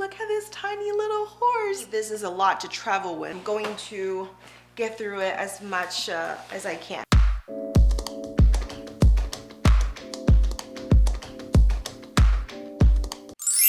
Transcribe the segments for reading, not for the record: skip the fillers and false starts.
look at this tiny little horse. This is a lot to travel with. I'm going to get through it as much as I can.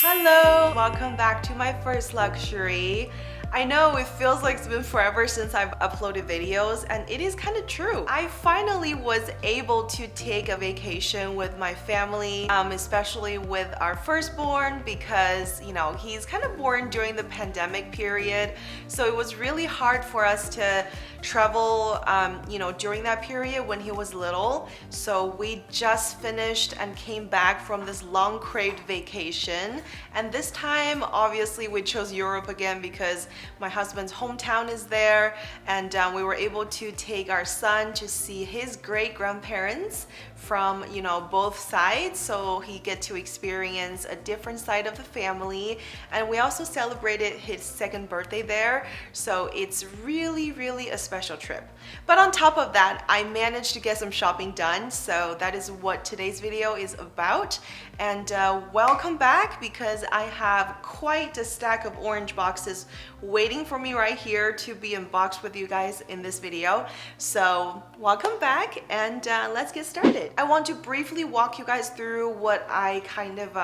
Hello, welcome back to my first luxury. I know it feels like it's been forever since I've uploaded videos, and it is kind of true. I finally was able to take a vacation with my family, especially with our firstborn, because you know he's kind of born during the pandemic period, so it was really hard for us to travel you know, during that period when he was little. So we just finished and came back from this long craved vacation, and this time obviously we chose Europe again because my husband's hometown is there, and we were able to take our son to see his great grandparents from, you know, both sides, so he get to experience a different side of the family. And we also celebrated his second birthday there, so it's really a special trip. But on top of that, I managed to get some shopping done, so that is what today's video is about. And welcome back, because I have quite a stack of orange boxes waiting for me right here to be unboxed with you guys in this video. So welcome back, and let's get started. I want to briefly walk you guys through what I kind of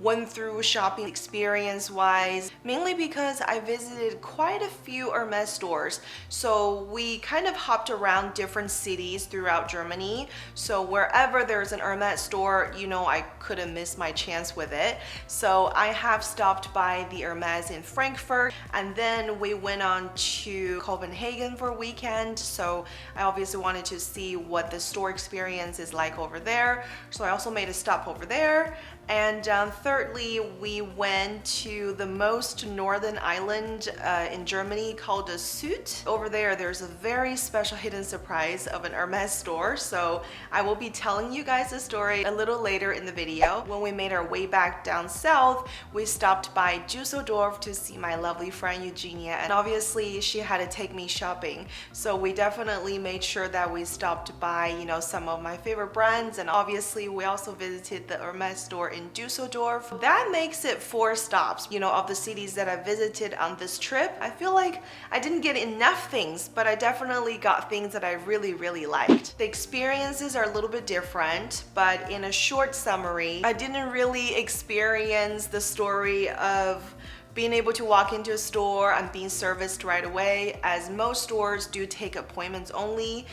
went through shopping experience wise, mainly because I visited quite a few Hermès stores. So we kind of hopped around different cities throughout Germany, so wherever there's an Hermès store, you know, I couldn't miss my chance with it. So I have stopped by the Hermès in Frankfurt, and then we went on to Copenhagen for a weekend. So I obviously wanted to see what the store experience is like over there, so I also made a stop over there. And thirdly, we went to the most northern island in Germany called the Süd. Over there, there's a very special hidden surprise of an Hermès store, so I will be telling you guys the story a little later in the video. When we made our way back down south, we stopped by Düsseldorf to see my lovely friend Eugenia, and obviously she had to take me shopping, so we definitely made sure that we stopped by, you know, some of my favorite brands, and obviously we also visited the Hermès store in Düsseldorf. That makes it 4 stops, you know, of the cities that I visited on this trip. I feel like I didn't get enough things, but I definitely got things that I really liked. The experiences are a little bit different, but in a short summary, I didn't really experience the story of being able to walk into a store and being serviced right away, as most stores do take appointments only.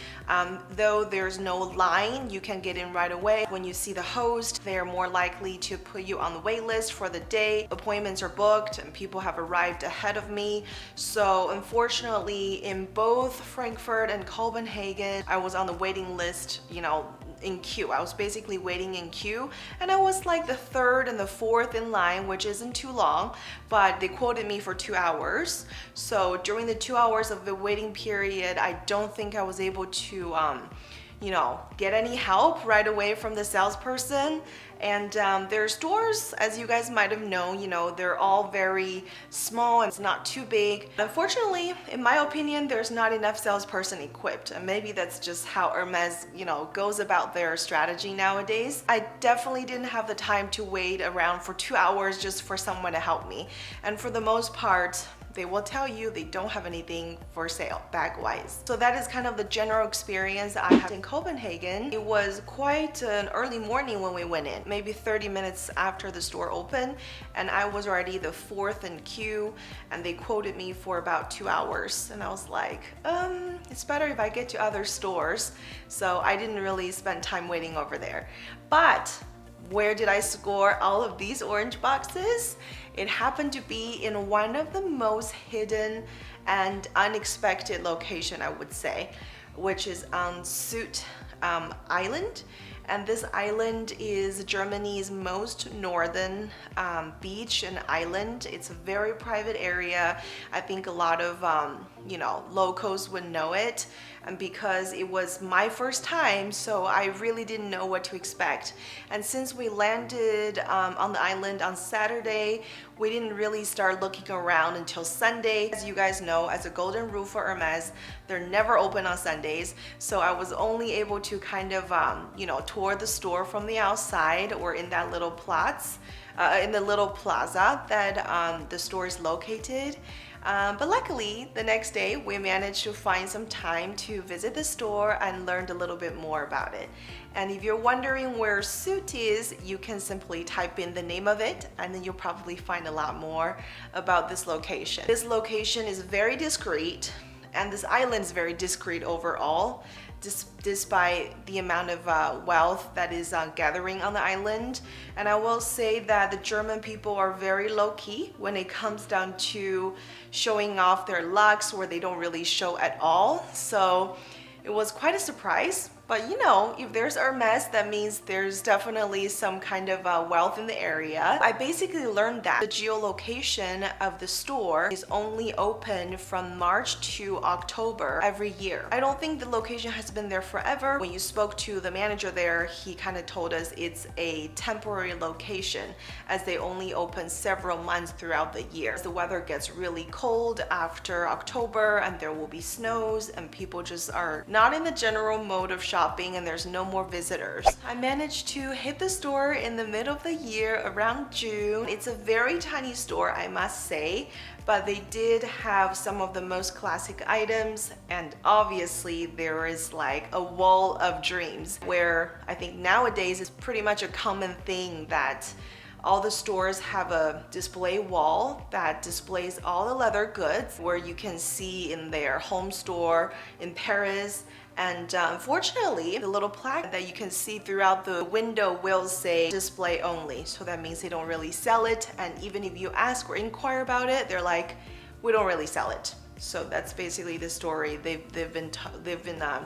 Though there's no line, you can get in right away. When you see the host, they're more likely to put you on the wait list for the day. Appointments are booked and people have arrived ahead of me. So unfortunately, in both Frankfurt and Copenhagen, I was on the waiting list, you know, in queue. I was basically waiting in queue, and I was like the 3rd and the 4th in line, which isn't too long, but they quoted me for 2 hours. So during the 2 hours of the waiting period, I don't think I was able to you know, get any help right away from the salesperson. And their stores, as you guys might have known, you know, they're all very small and it's not too big. Unfortunately, in my opinion, there's not enough salesperson equipped, and maybe that's just how Hermès, you know, goes about their strategy nowadays. I definitely didn't have the time to wait around for 2 hours just for someone to help me, and for the most part, they will tell you they don't have anything for sale bag-wise. So that is kind of the general experience I had in Copenhagen. It was quite an early morning when we went in, maybe 30 minutes after the store opened, and I was already the 4th in queue, and they quoted me for about 2 hours. And I was like, it's better if I get to other stores. So I didn't really spend time waiting over there. But where did I score all of these orange boxes? It happened to be in one of the most hidden and unexpected location, I would say, which is on Süd Island. And this island is Germany's most northern beach and island. It's a very private area. I think a lot of you know, locals would know it, and because it was my first time, so I really didn't know what to expect. And since we landed on the island on Saturday, we didn't really start looking around until Sunday. As you guys know, as a golden rule for Hermès, they're never open on Sundays, so I was only able to kind of you know, tour the store from the outside or in that little Platz. in the little plaza that the store is located. But luckily, the next day we managed to find some time to visit the store and learned a little bit more about it. And if you're wondering where Suit is, you can simply type in the name of it and then you'll probably find a lot more about this location. This location is very discreet and this island is very discreet overall, despite the amount of wealth that is gathering on the island. And I will say that the German people are very low-key when it comes down to showing off their looks, where they don't really show at all. So it was quite a surprise. But you know, if there's Hermès, that means there's definitely some kind of wealth in the area. I basically learned that the geolocation of the store is only open from March to October every year. I don't think the location has been there forever. When you spoke to the manager there, he kind of told us it's a temporary location as they only open several months throughout the year. The weather gets really cold after October and there will be snows and people just are not in the general mode of shopping and there's no more visitors. I managed to hit the store in the middle of the year around June. It's a very tiny store, I must say, but they did have some of the most classic items, and obviously there is like a wall of dreams, where I think nowadays it's pretty much a common thing that all the stores have a display wall that displays all the leather goods, where you can see in their home store in Paris. And unfortunately, the little plaque that you can see throughout the window will say display only. So that means they don't really sell it. And even if you ask or inquire about it, they're like, we don't really sell it. So that's basically the story they've been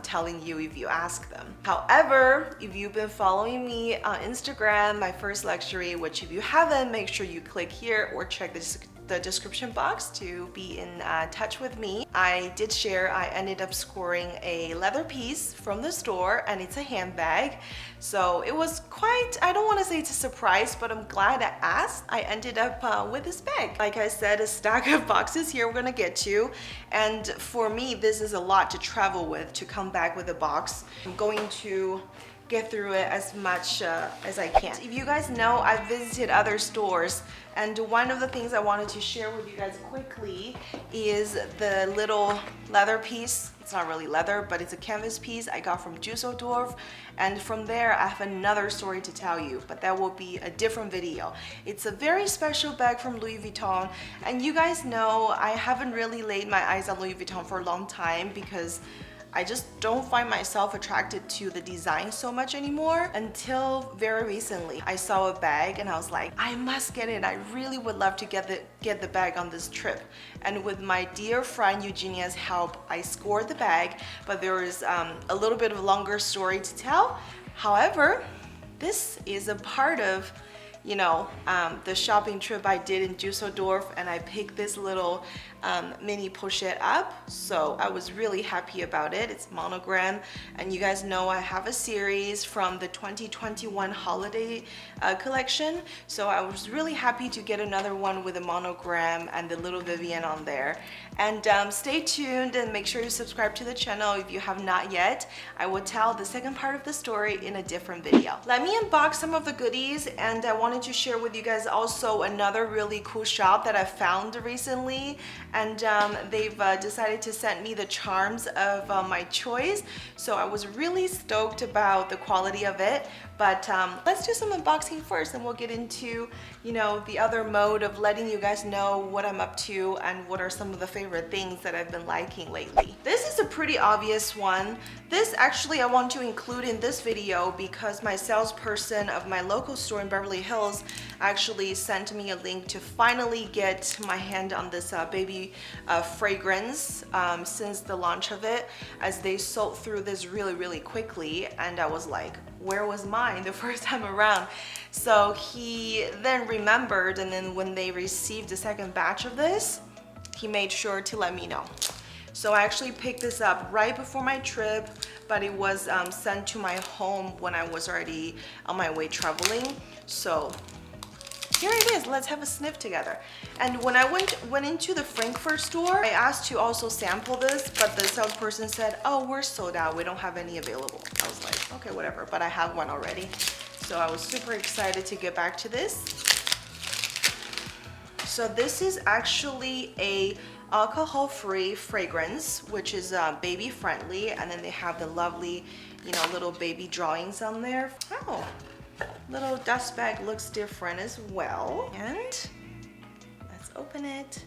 telling you if you ask them. However, if you've been following me on Instagram, my first luxury, which if you haven't, make sure you click here or check the description box to be in touch with me. I did share I ended up scoring a leather piece from the store, and it's a handbag. So it was quite, I don't want to say it's a surprise, but I'm glad I asked. I ended up with this bag. Like I said, a stack of boxes here we're gonna get to. And for me, this is a lot to travel with, to come back with a box. I'm going to get through it as much as I can. If you guys know, I've visited other stores, and one of the things I wanted to share with you guys quickly is the little leather piece. It's not really leather, but it's a canvas piece I got from Dusseldorf, and from there I have another story to tell you, but that will be a different video. It's a very special bag from Louis Vuitton, and you guys know I haven't really laid my eyes on Louis Vuitton for a long time because I just don't find myself attracted to the design so much anymore, until very recently. I saw a bag and I was like, I must get it. I really would love to get the bag on this trip. And with my dear friend Eugenia's help, I scored the bag, but there is a little bit of a longer story to tell. However, this is a part of, you know, the shopping trip I did in Dusseldorf, and I picked this little mini pochette up, so I was really happy about it. It's monogram, and you guys know I have a series from the 2021 holiday collection, so I was really happy to get another one with a monogram and the little Vivienne on there. And stay tuned and make sure you subscribe to the channel if you have not yet. I will tell the second part of the story in a different video. Let me unbox some of the goodies, and I wanted to share with you guys also another really cool shop that I found recently, and they've decided to send me the charms of my choice, so I was really stoked about the quality of it. But let's do some unboxing first, and we'll get into, you know, the other mode of letting you guys know what I'm up to and what are some of the favorite things that I've been liking lately. This is a pretty obvious one. This actually I want to include in this video because my salesperson of my local store in Beverly Hills actually sent me a link to finally get my hand on this baby fragrance since the launch of it, as they sold through this really quickly, and I was like, where was mine the first time around? So he then remembered, and then when they received the second batch of this, he made sure to let me know. So I actually picked this up right before my trip, but it was sent to my home when I was already on my way traveling. So here it is. Let's have a sniff together. And when I went into the Frankfurt store, I asked to also sample this, but the salesperson said, oh, we're sold out, we don't have any available. I was like, okay, whatever, but I have one already. So I was super excited to get back to this. So this is actually a alcohol-free fragrance, which is baby friendly, and then they have the lovely, you know, little baby drawings on there. Oh, little dust bag looks different as well. And let's open it.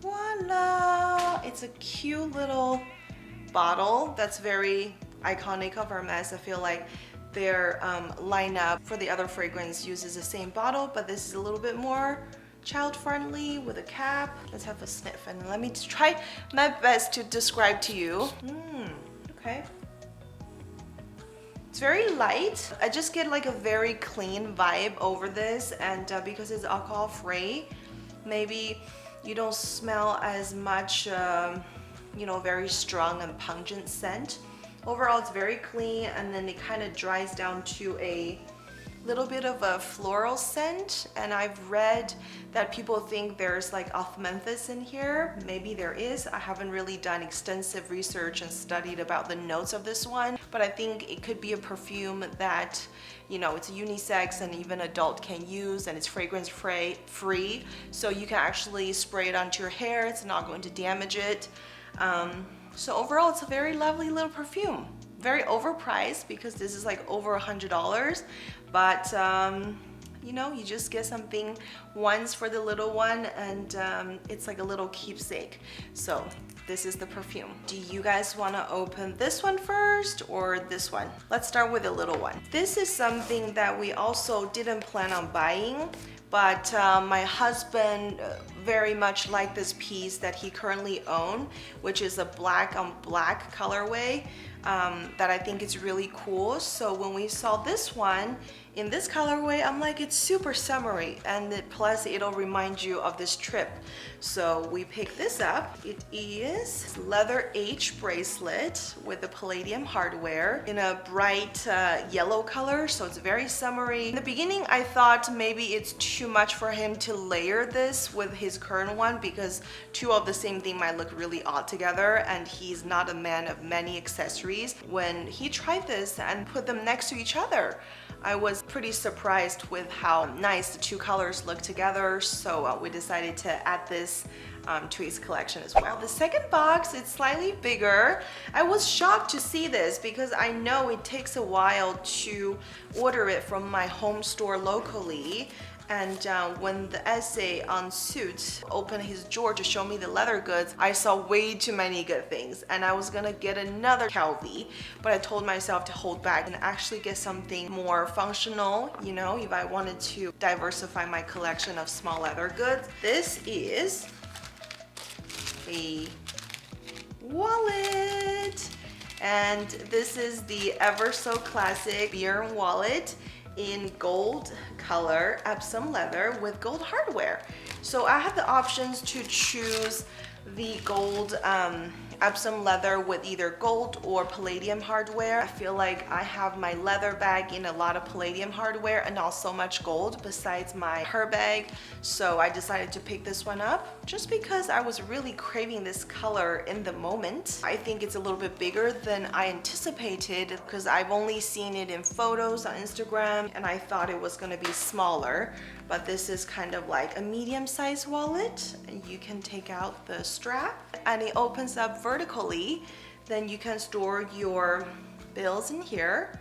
Voila! It's a cute little bottle that's very iconic of Hermes. I feel like their lineup for the other fragrance uses the same bottle, but this is a little bit more child friendly with a cap. Let's have a sniff and let me try my best to describe to you. Okay. It's very light. I just get like a very clean vibe over this, and because it's alcohol free, maybe you don't smell as much, you know, very strong and pungent scent. Overall, it's very clean, and then it kind of dries down to a little bit of a floral scent. And I've read that people think there's like osmanthus in here. Maybe there is. I haven't really done extensive research and studied about the notes of this one, but I think it could be a perfume that, you know, it's unisex and even adult can use, and it's fragrance free, so you can actually spray it onto your hair. It's not going to damage it. So overall, it's a very lovely little perfume. Very overpriced because this is like over $100, but you know, you just get something once for the little one, and it's like a little keepsake. So this is the perfume. Do you guys want to open this one first or this one? Let's start with the little one. This is something that we also didn't plan on buying, but my husband very much liked this piece that he currently owns, which is a black on black colorway that I think is really cool. So when we saw this one in this colorway, I'm like, it's super summery, and plus it'll remind you of this trip. So we picked this up. It is leather H bracelet with the palladium hardware in a bright yellow color, so it's very summery. In the beginning, I thought maybe it's too much for him to layer this with his current one, because two of the same thing might look really odd together, and he's not a man of many accessories. When he tried this and put them next to each other, I was pretty surprised with how nice the two colors look together, so we decided to add this to his collection as well. The second box, it's slightly bigger. I was shocked to see this because I know it takes a while to order it from my home store locally. And when the essay on Suits opened his drawer to show me the leather goods, I saw way too many good things, and I was gonna get another Calvi, but I told myself to hold back and actually get something more functional, you know, if I wanted to diversify my collection of small leather goods. This is a wallet, and this is the ever so classic beer wallet in gold color Epsom leather with gold hardware. So I have the options to choose the gold Epsom leather with either gold or palladium hardware. I feel like I have my leather bag in a lot of palladium hardware and not so much gold besides my her bag. So I decided to pick this one up just because I was really craving this color in the moment. I think it's a little bit bigger than I anticipated because I've only seen it in photos on Instagram, and I thought it was gonna be smaller. But this is kind of like a medium-sized wallet, and you can take out the strap and it opens up vertically. Then you can store your bills in here,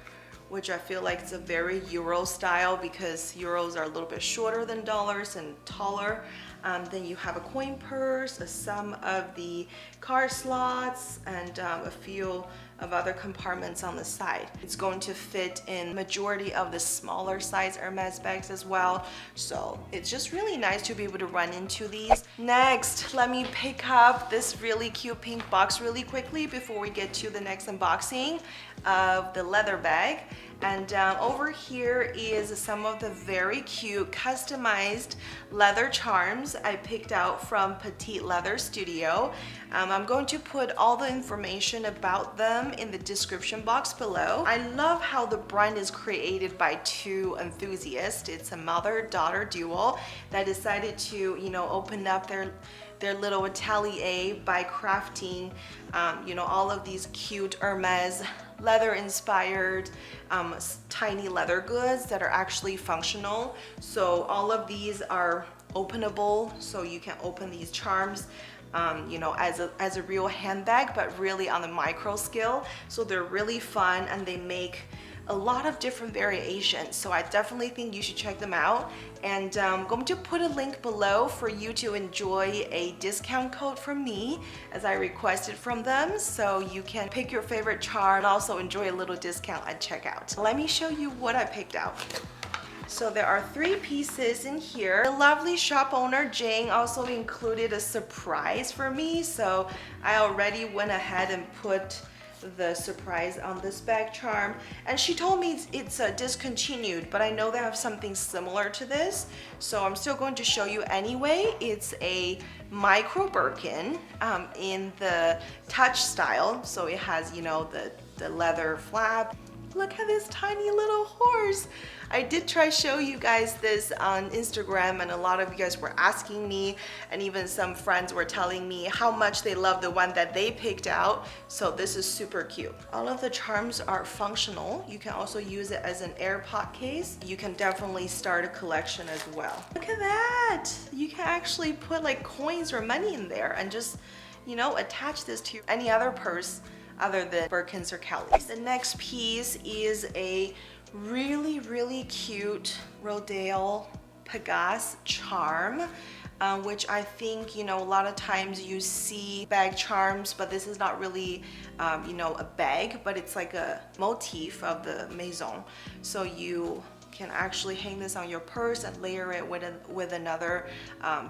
which I feel like it's a very Euro style because Euros are a little bit shorter than dollars and taller. Then you have a coin purse, some of the card slots, and a few of other compartments on the side. It's going to fit in majority of the smaller size Hermes bags as well. So it's just really nice to be able to run into these. Next, let me pick up this really cute pink box really quickly before we get to the next unboxing of the leather bag. And over here is some of the very cute customized leather charms I picked out from Petite Leather Studio. I'm going to put all the information about them in the description box below. I love how the brand is created by two enthusiasts. It's a mother-daughter duo that decided to, you know, open up their little atelier by crafting, you know, all of these cute Hermes leather inspired tiny leather goods that are actually functional. So all of these are openable, so you can open these charms you know, as a real handbag, but really on a micro scale. So they're really fun and they make a lot of different variations. So I definitely think you should check them out. And I'm going to put a link below for you to enjoy a discount code from me as I requested from them. So you can pick your favorite charm and also enjoy a little discount at checkout. Let me show you what I picked out. So there are 3 pieces in here. The lovely shop owner Jane also included a surprise for me. So I already went ahead and put the surprise on this bag charm, and she told me it's discontinued, but I know they have something similar to this, so I'm still going to show you anyway. It's a micro Birkin in the touch style, so it has, you know, the leather flap. Look at this tiny little horse. I did try show you guys this on Instagram, and a lot of you guys were asking me, and even some friends were telling me how much they love the one that they picked out. So this is super cute. All of the charms are functional. You can also use it as an AirPod case. You can definitely start a collection as well. Look at that. You can actually put like coins or money in there and just, you know, attach this to any other purse other than Birkins or Kellys. The next piece is a really cute Rodale Pegasus charm, which I think, you know, a lot of times you see bag charms, but this is not really, you know, a bag, but it's like a motif of the maison. So you can actually hang this on your purse and layer it with another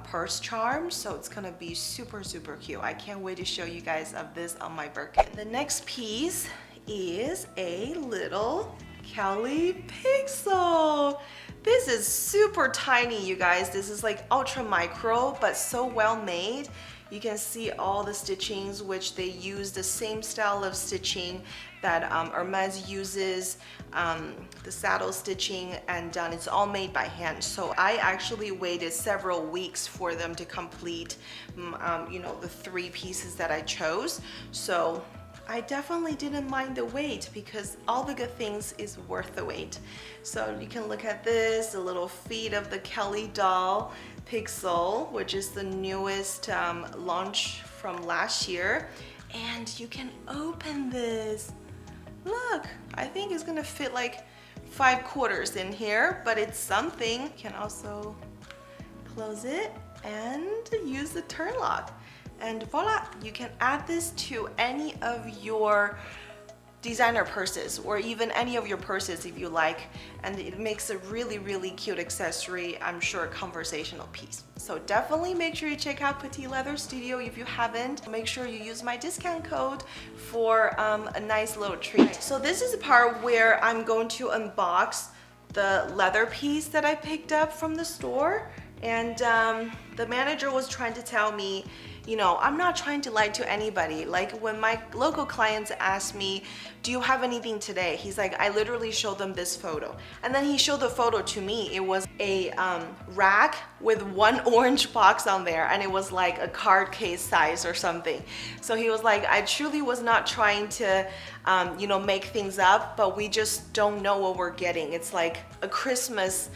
purse charm. So it's gonna be super cute. I can't wait to show you guys of this on my Birkin. The next piece is a little Kelly pixel. This is super tiny, you guys. This is like ultra micro, but so well made. You can see all the stitchings, which they use the same style of stitching that Hermès uses, the saddle stitching, and it's all made by hand. So I actually waited several weeks for them to complete, you know, the 3 pieces that I chose. So I definitely didn't mind the wait, because all the good things is worth the wait. So you can look at this, the little feet of the Kelly doll pixel, which is the newest launch from last year. And you can open this. Look, I think it's gonna fit like 5 quarters in here, but it's something. You can also close it and use the turn lock. And voila, you can add this to any of your designer purses, or even any of your purses if you like, and it makes a really cute accessory, I'm sure a conversational piece. So definitely make sure you check out Petite Leather Studio if you haven't. Make sure you use my discount code for a nice little treat. So this is the part where I'm going to unbox the leather piece that I picked up from the store, and the manager was trying to tell me, you know, I'm not trying to lie to anybody. Like when my local clients ask me, do you have anything today? He's like, I literally showed them this photo. And then he showed the photo to me. It was a rack with 1 orange box on there, and it was like a card case size or something. So he was like, I truly was not trying to, you know, make things up, but we just don't know what we're getting. It's like a Christmas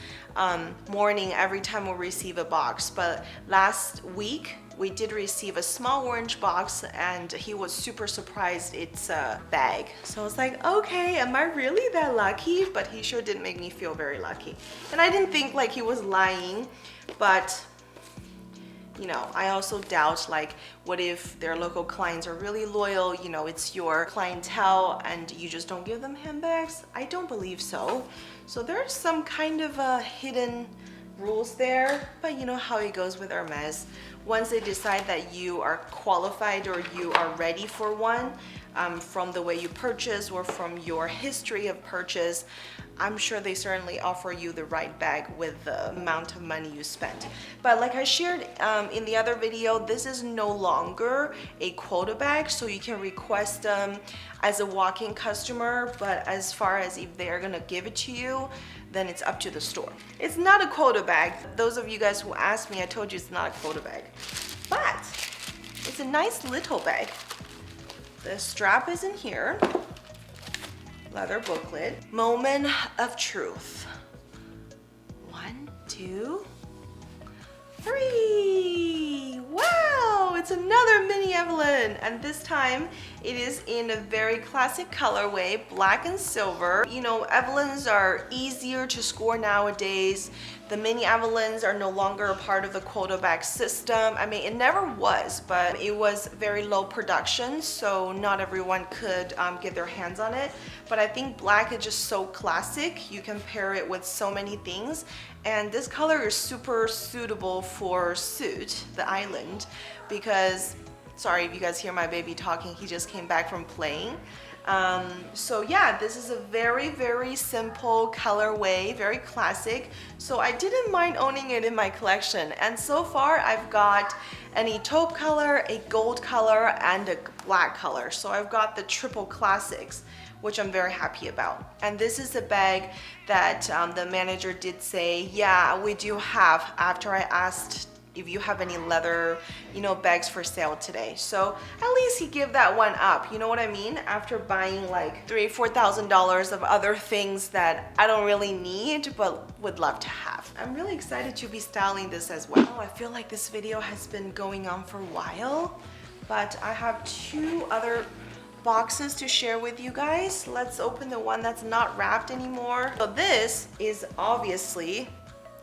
morning every time we receive a box. But last week, we did receive a small orange box, and he was super surprised it's a bag. So I was like, okay, am I really that lucky? But he sure didn't make me feel very lucky. And I didn't think like he was lying, but you know, I also doubt, like, what if their local clients are really loyal, you know, it's your clientele and you just don't give them handbags? I don't believe so. So there's some kind of hidden rules there, but you know how it goes with Hermès. Once they decide that you are qualified or you are ready for one, from the way you purchase or from your history of purchase, I'm sure they certainly offer you the right bag with the amount of money you spent. But like I shared in the other video, this is no longer a quota bag, so you can request them as a walk-in customer, but as far as if they're gonna give it to you, then it's up to the store. It's not a quota bag. Those of you guys who asked me, I told you it's not a quota bag, but it's a nice little bag. The strap is in here, leather booklet, moment of truth. 1, 2, 3. Wow, it's another mini Evelyn, and this time it is in a very classic colorway, black and silver. You know, Evelyns are easier to score nowadays. The mini Evelyns are no longer a part of the quota bag system. I mean, it never was, but it was very low production, so not everyone could get their hands on it. But I think black is just so classic. You can pair it with so many things. And this color is super suitable for Suit, the island, because, sorry if you guys hear my baby talking, he just came back from playing. So yeah, this is a very, very simple colorway, very classic. So I didn't mind owning it in my collection. And so far I've got a taupe color, a gold color, and a black color. So I've got the triple classics, which I'm very happy about. And this is a bag that the manager did say, yeah, we do have, after I asked if you have any leather, you know, bags for sale today. So at least he gave that one up, you know what I mean? After buying like $3,000-$4,000 of other things that I don't really need, but would love to have. I'm really excited to be styling this as well. I feel like this video has been going on for a while, but I have 2 other boxes to share with you guys. Let's open the one that's not wrapped anymore. So this is obviously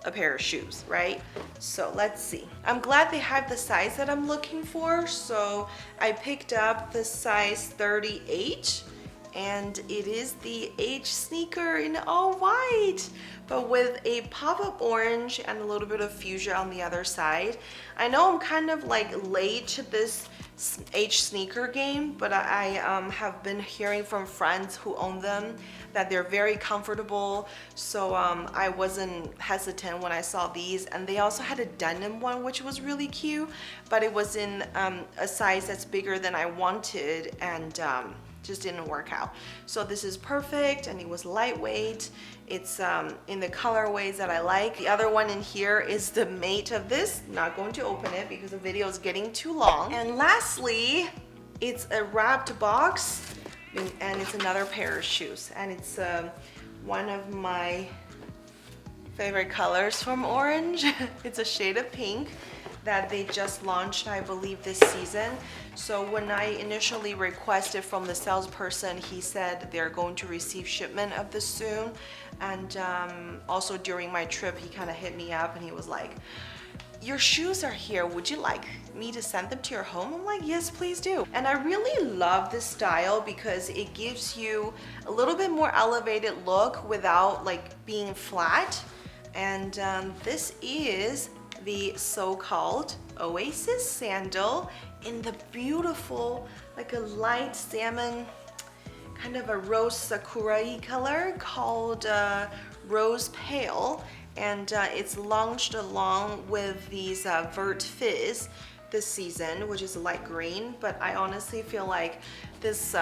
a pair of shoes, right? So let's see. I'm glad they have the size that I'm looking for. So I picked up the size 38, and it is the H sneaker in all white, but with a pop-up orange and a little bit of fuchsia on the other side. I know I'm kind of like late to this H sneaker game, but I have been hearing from friends who own them that they're very comfortable, so I wasn't hesitant when I saw these. And they also had a denim one, which was really cute, but it was in a size that's bigger than I wanted, and just didn't work out. So this is perfect, and it was lightweight. It's in the colorways that I like. The other one in here is the mate of this. Not going to open it because the video is getting too long. And lastly, it's a wrapped box, and it's another pair of shoes, and it's one of my favorite colors from Orange. It's a shade of pink that they just launched, I believe, this season. So when I initially requested from the salesperson, he said they're going to receive shipment of this soon. And also during my trip, he kind of hit me up and he was like, your shoes are here, would you like me to send them to your home? I'm like, yes, please do. And I really love this style because it gives you a little bit more elevated look without like being flat. And this is the so-called Oasis sandal in the beautiful, like a light salmon, kind of a rose sakura-y color called Rose Pale. And it's launched along with these Vert Fizz this season, which is light green. But I honestly feel like this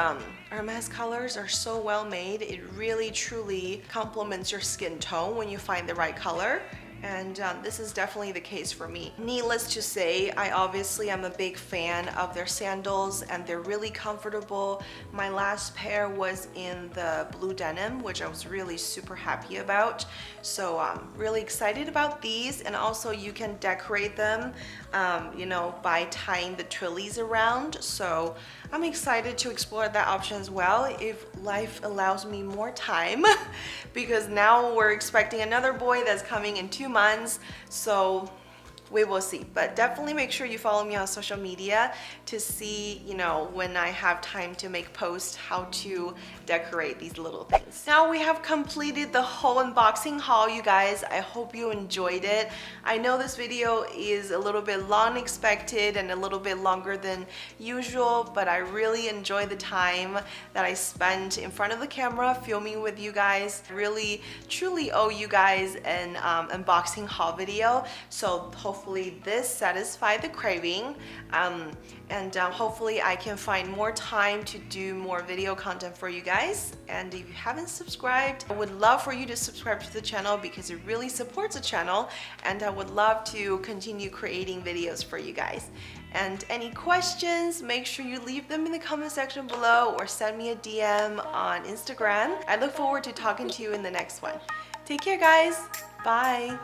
Hermès colors are so well made. It really truly complements your skin tone when you find the right color. And this is definitely the case for me. Needless to say, I obviously am a big fan of their sandals, and they're really comfortable. My last pair was in the blue denim, which I was really super happy about. So I'm really excited about these. And also you can decorate them, you know, by tying the twillies around. So I'm excited to explore that option as well if life allows me more time because now we're expecting another boy that's coming in 2 months. So we will see, but definitely make sure you follow me on social media to see, you know, when I have time to make posts how to decorate these little things. Now we have completed the whole unboxing haul, you guys. I hope you enjoyed it. I know this video is a little bit long expected and a little bit longer than usual, but I really enjoy the time that I spent in front of the camera filming with you guys. I really truly owe you guys an unboxing haul video, so hopefully this satisfied the craving, and hopefully I can find more time to do more video content for you guys. And if you haven't subscribed, I would love for you to subscribe to the channel because it really supports the channel, and I would love to continue creating videos for you guys. And any questions, make sure you leave them in the comment section below or send me a DM on Instagram. I look forward to talking to you in the next one. Take care, guys. Bye.